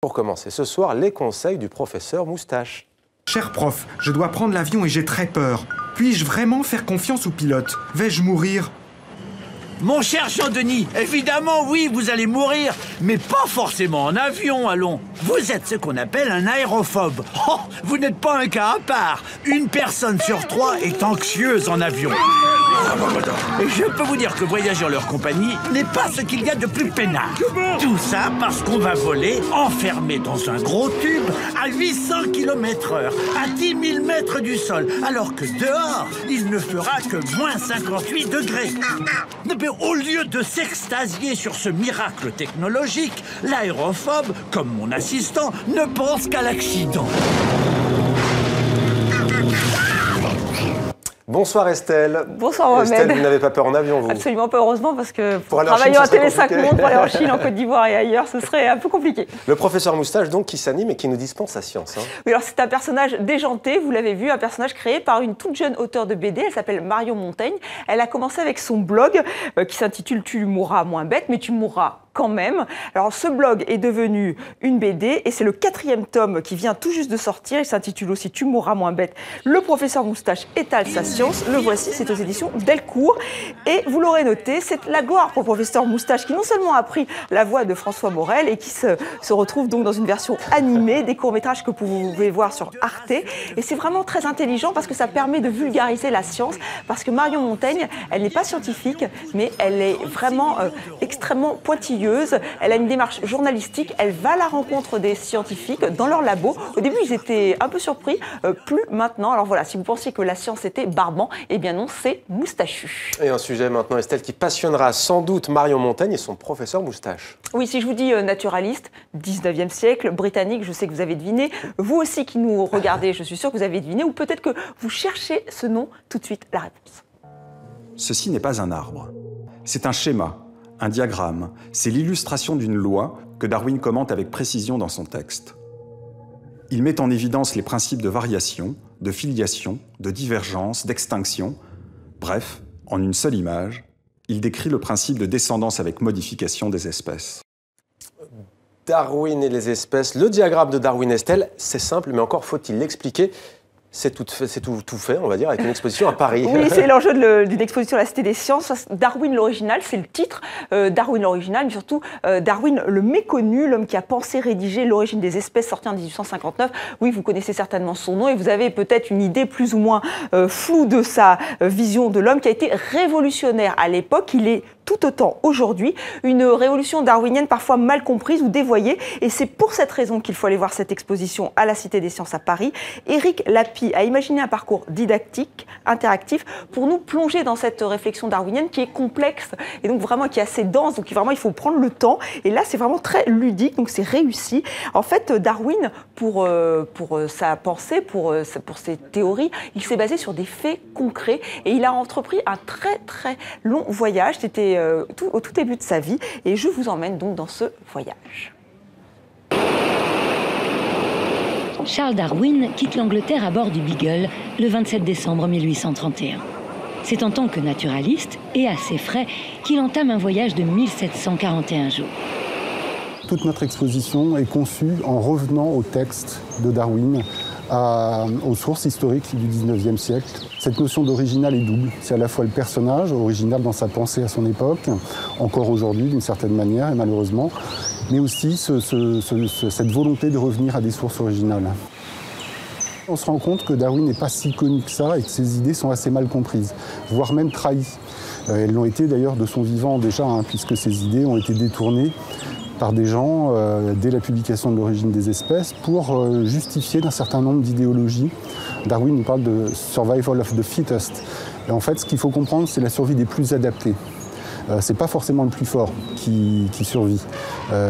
Pour commencer ce soir, les conseils du professeur Moustache. Cher prof, je dois prendre l'avion et j'ai très peur. Puis-je vraiment faire confiance au pilote? Vais-je mourir? Mon cher Jean-Denis, évidemment, oui, vous allez mourir, mais pas forcément en avion, allons. Vous êtes ce qu'on appelle un aérophobe. Oh, vous n'êtes pas un cas à part. Une personne sur 3 est anxieuse en avion. Et je peux vous dire que voyager en leur compagnie n'est pas ce qu'il y a de plus peinard. Tout ça parce qu'on va voler enfermé dans un gros tube à 800 km/h, à 10 000 mètres du sol, alors que dehors, il ne fera que moins 58 degrés. Mais au lieu de s'extasier sur ce miracle technologique, l'aérophobe, comme mon assistant, ne pense qu'à l'accident. Bonsoir Estelle. Bonsoir Mohamed. Estelle, vous n'avez pas peur en avion, vous? Absolument pas, heureusement, parce que pour aller en travailler Chine, à Télé 5 compliqué. Monde, pour aller en Chine, en Côte d'Ivoire et ailleurs, ce serait un peu compliqué. Le professeur Moustache, donc, qui s'anime et qui nous dispense sa science. Hein. Oui, alors c'est un personnage déjanté, vous l'avez vu, un personnage créé par une toute jeune auteure de BD, elle s'appelle Marion Montaigne. Elle a commencé avec son blog qui s'intitule « Tu mourras moins bête, mais tu mourras quand même ». Alors ce blog est devenu une BD et c'est le 4e tome qui vient tout juste de sortir. Il s'intitule aussi « Tu mourras moins bête, le professeur Moustache étale sa science ». Le voici, c'est aux éditions Delcourt. Et vous l'aurez noté, c'est la gloire pour le professeur Moustache qui non seulement a pris la voix de François Morel et qui se retrouve donc dans une version animée, des courts-métrages que vous pouvez voir sur Arte. Et c'est vraiment très intelligent parce que ça permet de vulgariser la science. Parce que Marion Montaigne, elle n'est pas scientifique, mais elle est vraiment extrêmement pointilleuse. Elle a une démarche journalistique. Elle va à la rencontre des scientifiques dans leur labo. Au début, ils étaient un peu surpris, plus maintenant. Alors voilà, si vous pensiez que la science était barbant, eh bien non, c'est moustachu. Et un sujet maintenant, Estelle, qui passionnera sans doute Marion Montaigne et son professeur Moustache. Oui, si je vous dis naturaliste, 19e siècle, britannique, je sais que vous avez deviné. Vous aussi qui nous regardez, je suis sûre que vous avez deviné. Ou peut-être que vous cherchez ce nom, tout de suite, la réponse. Ceci n'est pas un arbre. C'est un schéma, un diagramme. C'est l'illustration d'une loi que Darwin commente avec précision dans son texte. Il met en évidence les principes de variation, de filiation, de divergence, d'extinction. Bref, en une seule image, il décrit le principe de descendance avec modification des espèces. Darwin et les espèces, le diagramme de Darwin, Estelle, c'est simple, mais encore faut-il l'expliquer. C'est tout fait, on va dire, avec une exposition à Paris. Oui, c'est l'enjeu d'une exposition à la Cité des Sciences. Darwin l'original, c'est le titre. Darwin l'original, mais surtout Darwin le méconnu, l'homme qui a pensé, rédigé L'origine des espèces, sorti en 1859. Oui, vous connaissez certainement son nom et vous avez peut-être une idée plus ou moins floue de sa vision de l'homme qui a été révolutionnaire à l'époque. Il est tout autant aujourd'hui, une révolution darwinienne parfois mal comprise ou dévoyée. Et c'est pour cette raison qu'il faut aller voir cette exposition à la Cité des Sciences à Paris. Éric Lapie a imaginé un parcours didactique, interactif, pour nous plonger dans cette réflexion darwinienne qui est complexe et donc vraiment qui est assez dense. Donc vraiment, il faut prendre le temps. Et là, c'est vraiment très ludique, donc c'est réussi. En fait, Darwin, pour sa pensée, pour ses théories, il s'est basé sur des faits concrets et il a entrepris un très très long voyage. C'était au tout début de sa vie et je vous emmène donc dans ce voyage. Charles Darwin quitte l'Angleterre à bord du Beagle le 27 décembre 1831. C'est en tant que naturaliste et à ses frais qu'il entame un voyage de 1741 jours. Toute notre exposition est conçue en revenant au texte de Darwin, aux sources historiques du 19e siècle. Cette notion d'original est double. C'est à la fois le personnage, original dans sa pensée à son époque, encore aujourd'hui d'une certaine manière et malheureusement, mais aussi cette volonté de revenir à des sources originales. On se rend compte que Darwin n'est pas si connu que ça et que ses idées sont assez mal comprises, voire même trahies. Elles l'ont été d'ailleurs de son vivant déjà, puisque ses idées ont été détournées par des gens, dès la publication de L'origine des espèces, pour justifier d'un certain nombre d'idéologies. Darwin nous parle de « survival of the fittest ». Et en fait, ce qu'il faut comprendre, c'est la survie des plus adaptés. C'est pas forcément le plus fort qui survit.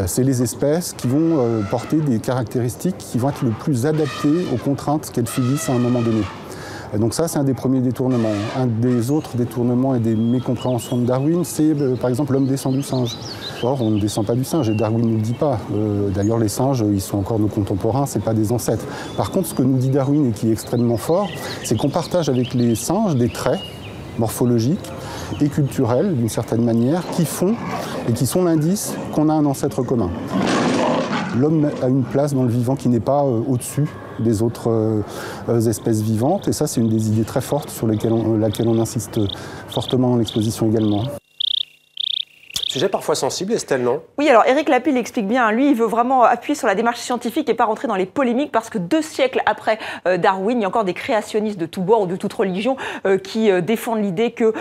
C'est les espèces qui vont porter des caractéristiques qui vont être le plus adaptées aux contraintes qu'elles subissent à un moment donné. Donc ça, c'est un des premiers détournements. Un des autres détournements et des mécompréhensions de Darwin, c'est par exemple l'homme descend du singe. Or, on ne descend pas du singe et Darwin ne le dit pas. D'ailleurs, les singes, ils sont encore nos contemporains, ce n'est pas des ancêtres. Par contre, ce que nous dit Darwin et qui est extrêmement fort, c'est qu'on partage avec les singes des traits morphologiques et culturels, d'une certaine manière, qui font et qui sont l'indice qu'on a un ancêtre commun. l'homme a une place dans le vivant qui n'est pas au-dessus des autres espèces vivantes. Et ça, c'est une des idées très fortes sur laquelle on insiste fortement dans l'exposition également. Sujet parfois sensible, Estelle, non? Oui, alors Éric Lapille l'explique bien. Lui, il veut vraiment appuyer sur la démarche scientifique et pas rentrer dans les polémiques parce que 2 siècles après Darwin, il y a encore des créationnistes de tous bords ou de toute religion qui défendent l'idée que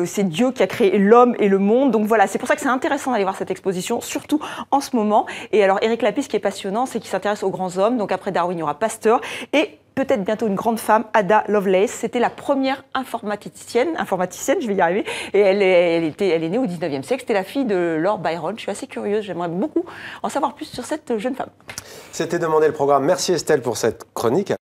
c'est Dieu qui a créé l'homme et le monde. Donc voilà, c'est pour ça que c'est intéressant d'aller voir cette exposition, surtout en ce moment. Et alors Éric Lapille, ce qui est passionnant, c'est qu'il s'intéresse aux grands hommes. Donc après Darwin, il y aura Pasteur et peut-être bientôt une grande femme, Ada Lovelace. C'était la première informaticienne, je vais y arriver, et elle est née au 19e siècle. C'était la fille de Lord Byron. Je suis assez curieuse, j'aimerais beaucoup en savoir plus sur cette jeune femme. C'était Demander le programme. Merci Estelle pour cette chronique.